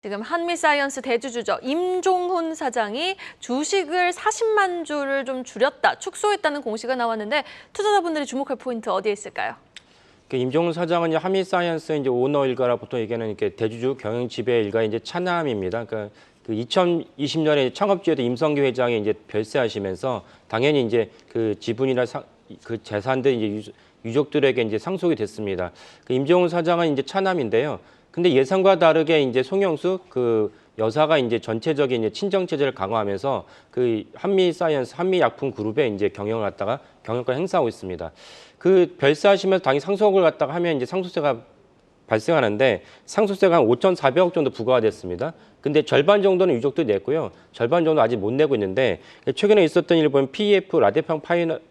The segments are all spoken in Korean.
지금 한미사이언스 대주주죠. 임종훈 사장이 주식을 40만 주를 좀 줄였다, 축소했다는 공시가 나왔는데 투자자분들이 주목할 포인트 어디에 있을까요? 임종훈 사장은 한미사이언스 이제 오너 일가라 보통 얘기하는 이렇게 대주주 경영 지배 일가의 이제 차남입니다. 그러니까 2020년에 창업주에도 임성규 회장이 이제 별세하시면서 당연히 이제 그 지분이나 그 재산들 이제 유족들에게 이제 상속이 됐습니다. 임종훈 사장은 이제 차남인데요. 근데 예상과 다르게 이제 송영수 그 여사가 이제 전체적인 이제 친정 체제를 강화하면서 그 한미사이언스, 한미약품 그룹의 이제 경영을 갖다가 경영권 행사하고 있습니다. 그 별세하시면서 당연히 상속을 갖다가 하면 이제 상속세가 발생하는데 상속세가 한 5,400억 정도 부과가 됐습니다. 근데 절반 정도는 유족들이 냈고요. 절반 정도 아직 못 내고 있는데 최근에 있었던 일을 보면 PEF 라데평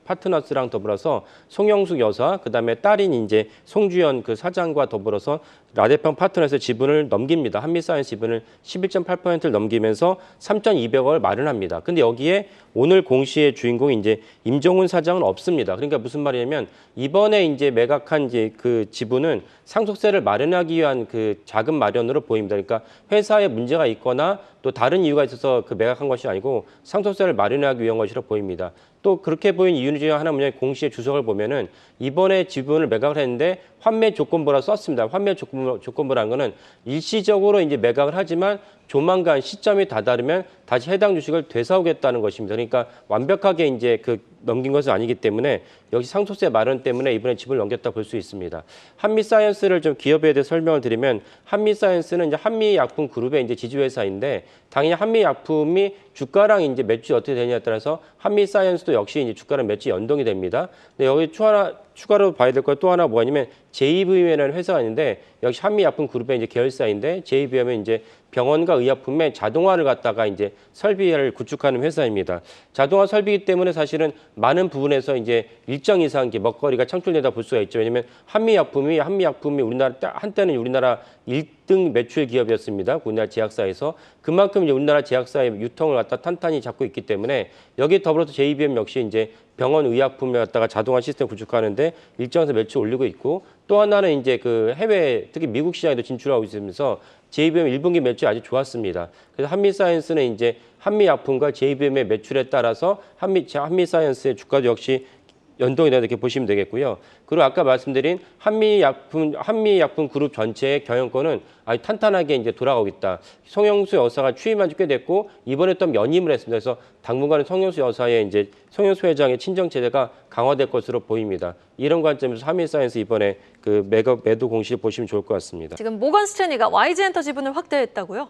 파트너스랑 더불어서 송영숙 여사, 그다음에 딸인 이제 송주연 그 사장과 더불어서 라데평 파트너스의 지분을 넘깁니다. 한미사이언스 지분을 11.8%를 넘기면서 3,200억을 마련합니다. 근데 여기에 오늘 공시의 주인공이 이제 임종훈 사장은 없습니다. 그러니까 무슨 말이냐면 이번에 이제 매각한 이제 그 지분은 상속세를 마련하기 위한 그 자금 마련으로 보입니다. 그러니까 회사에 문제가 있거나 또 다른 이유가 있어서 그 매각한 것이 아니고 상속세를 마련하기 위한 것이라 보입니다. 또 그렇게 보인 이유 중에 하나 뭐냐면 공시의 주석을 보면은 이번에 지분을 매각을 했는데 환매 조건부라 썼습니다. 환매 조건부라는 거는 일시적으로 이제 매각을 하지만 조만간 시점이 다다르면 다시 해당 주식을 되사오겠다는 것입니다. 그러니까 완벽하게 이제 그 넘긴 것은 아니기 때문에 역시 상속세 마련 때문에 이번에 지분을 넘겼다 볼 수 있습니다. 한미사이언스를 좀 기업에 대해 설명을 드리면 한미사이언스는 이제 한미약품 그룹의 이제 지주회사인데 당연히 한미약품이 주가랑 이제 매출이 어떻게 되냐에 따라서 한미사이언스도 역시 이제 주가랑 매출이 연동이 됩니다. 근데 여기 추가로 봐야 될 거 또 하나 뭐냐면 JVM이라는 회사가 있는데 역시 한미약품 그룹의 이제 계열사인데 JVM은 이제 병원과 의약품의 자동화를 갖다가 이제 설비를 구축하는 회사입니다. 자동화 설비이기 때문에 사실은 많은 부분에서 이제 일정 이상 이제 먹거리가 창출되다 볼 수가 있죠. 왜냐하면 한미약품이 우리나라 한때는 우리나라 1등 매출 기업이었습니다. 우리나라 제약사에서 그만큼 이제 우리나라 제약사의 유통을 갖다 탄탄히 잡고 있기 때문에 여기에 더불어서 JVM 역시 이제 병원 의약품을 갖다가 자동화 시스템 구축하는데 일정에서 매출 올리고 있고 또 하나는 이제 그 해외 특히 미국 시장에도 진출하고 있으면서 JVM 1분기 매출이 아주 좋았습니다. 그래서 한미사이언스는 이제 한미약품과 JVM의 매출에 따라서 한미사이언스의 주가도 역시 연동이 된다 이렇게 보시면 되겠고요. 그리고 아까 말씀드린 한미약품 그룹 전체의 경영권은 아주 탄탄하게 이제 돌아가고 있다. 송영수 여사가 취임한 지 꽤 됐고 이번에 또 연임을 했습니다. 그래서 당분간은 송영수 여사의 이제 송영수 회장의 친정 체제가 강화될 것으로 보입니다. 이런 관점에서 한미사이언스 이번에 그 매도 공시를 보시면 좋을 것 같습니다. 지금 모건 스탠리가 YG엔터 지분을 확대했다고요?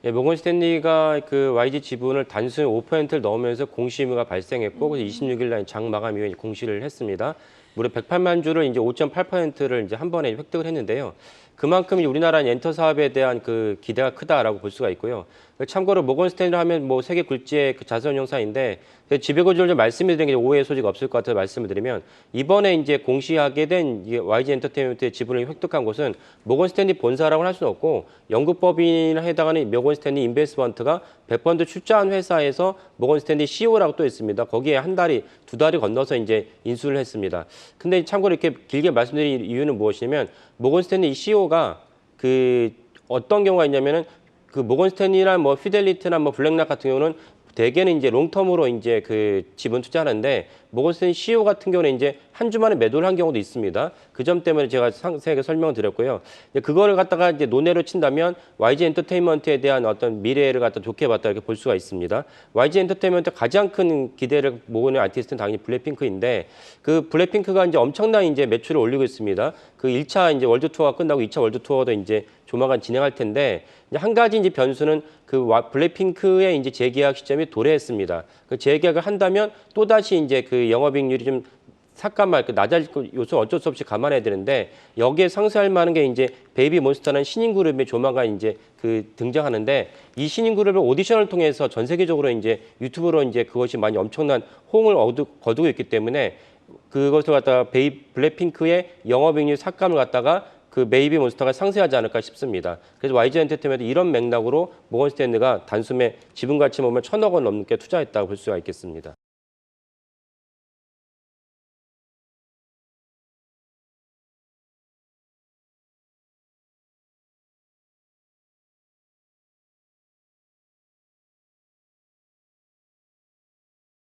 예, 모건 스탠리가 그 YG 지분을 단순히 5%를 넣으면서 공시 의무가 발생했고 그래서 26일 날 장 마감 이후에 공시를 했습니다. 무려 108만 주를 이제 5.8%를 이제 한 번에 획득을 했는데요. 그만큼 우리나라 엔터 사업에 대한 그 기대가 크다라고 볼 수가 있고요. 참고로 모건 스탠리 하면 뭐 세계 굴지의 그 자산운용사인데 지배구조를 좀 말씀드리는 게 오해의 소지가 없을 것 같아서 말씀을 드리면 이번에 이제 공시하게 된 YG 엔터테인먼트의 지분을 획득한 곳은 모건 스탠리 본사라고 할 수는 없고 영국법인에 해당하는 모건 스탠리 인베스트먼트가 100펀드 출자한 회사에서 모건 스탠리 CEO라고 또 있습니다. 거기에 한 달이 두 달이 건너서 이제 인수를 했습니다. 근데 참고로 이렇게 길게 말씀드린 이유는 무엇이냐면 모건 스탠리 CEO가 그 어떤 경우가 있냐면은 그 모건 스탠리나 뭐 피델리티나 뭐 블랙락 같은 경우는 대개는 이제 롱텀으로 이제 그 지분 투자하는데 모건 스탠리 CEO 같은 경우는 이제 한 주 만에 매도를 한 경우도 있습니다. 그 점 때문에 제가 상세하게 설명을 드렸고요. 그거를 갖다가 이제 논외로 친다면 YG 엔터테인먼트에 대한 어떤 미래를 갖다 좋게 봤다 이렇게 볼 수가 있습니다. YG 엔터테인먼트 가장 큰 기대를 모으는 아티스트는 당연히 블랙핑크인데 그 블랙핑크가 이제 엄청난 이제 매출을 올리고 있습니다. 그 1차 이제 월드 투어가 끝나고 2차 월드 투어도 이제 조만간 진행할 텐데 이제 한 가지 이제 변수는 그 블랙핑크의 이제 재계약 시점이 도래했습니다. 그 재계약을 한다면 또 다시 이제 그 영업이익률이 좀 잠깐만 낮아질 요소 어쩔 수 없이 감안해야 되는데 여기에 상쇄할 만한 게 이제 베이비몬스터는 신인 그룹이 조만간 이제 그 등장하는데 이 신인 그룹을 오디션을 통해서 전 세계적으로 이제 유튜브로 이제 그것이 많이 엄청난 호응을 거두고 있기 때문에 그것을 갖다가 블랙핑크의 영업이익률 삭감을 갖다가 그 베이비몬스터가 상쇄하지 않을까 싶습니다. 그래서 YG 엔터테인먼트 이런 맥락으로 모건 스탠리가 단숨에 지분 가치 보면 1,000억 원 넘게 투자했다고 볼 수가 있겠습니다.